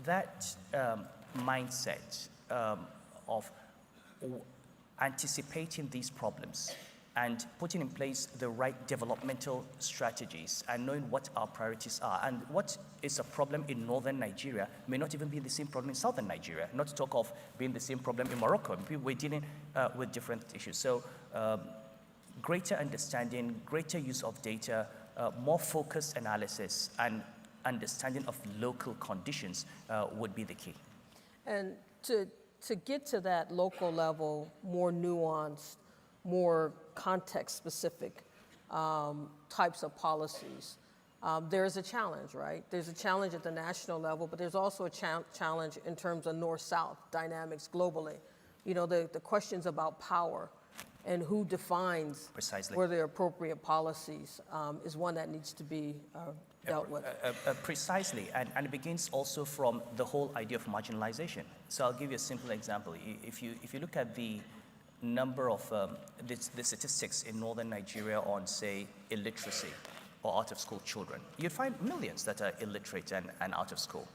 that mindset of anticipating these problems and putting in place the right developmental strategies and knowing what our priorities are and what is a problem in northern Nigeria may not even be the same problem in southern Nigeria, not to talk of being the same problem in Morocco. We're dealing with different issues. So greater understanding, greater use of data, more focused analysis, and understanding of local conditions would be the key. And to get to that local level, more nuanced, more context-specific types of policies, there's a challenge, right? There's a challenge at the national level, but there's also a challenge in terms of north-south dynamics globally. You know, the questions about power and who defines Precisely. where the appropriate policies is one that needs to be dealt with. Precisely, and it begins also from the whole idea of marginalization. So I'll give you a simple example. If you look at the number of the statistics in northern Nigeria on, say, illiteracy or out-of-school children, you'd find millions that are illiterate and out of school.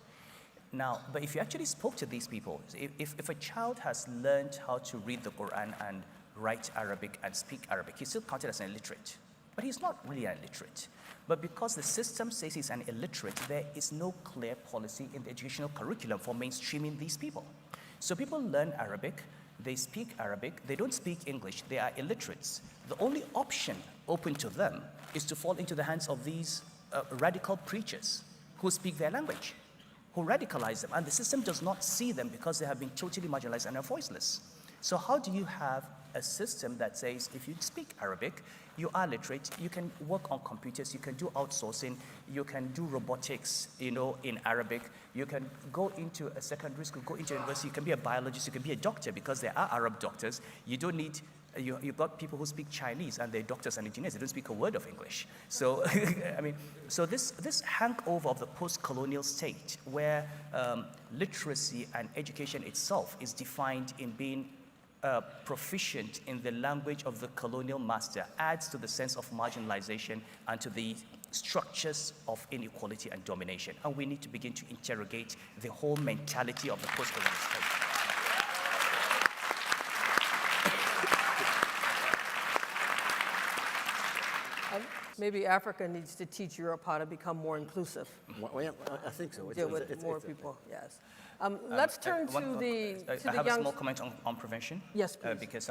Now, but if you actually spoke to these people, if a child has learned how to read the Quran and write Arabic and speak Arabic, he's still counted as an illiterate. But he's not really an illiterate. But because the system says he's an illiterate, there is no clear policy in the educational curriculum for mainstreaming these people. So people learn Arabic, they speak Arabic, they don't speak English, they are illiterates. The only option open to them is to fall into the hands of these radical preachers who speak their language, who radicalize them. And the system does not see them because they have been totally marginalized and are voiceless. So how do you have a system that says if you speak Arabic, you are literate, you can work on computers, you can do outsourcing, you can do robotics, you know, in Arabic, you can go into a secondary school, go into university, you can be a biologist, you can be a doctor because there are Arab doctors. You don't need, you've got people who speak Chinese and they're doctors and engineers, they don't speak a word of English. So, I mean, so this hangover of the post-colonial state where literacy and education itself is defined in being proficient in the language of the colonial master adds to the sense of marginalization and to the structures of inequality and domination. And we need to begin to interrogate the whole mentality of the post-colonial state. Maybe Africa needs to teach Europe how to become more inclusive. Well, yeah, I think so. Deal with more people, yes. Let's turn to the I have a small comment on prevention. Yes, please. Because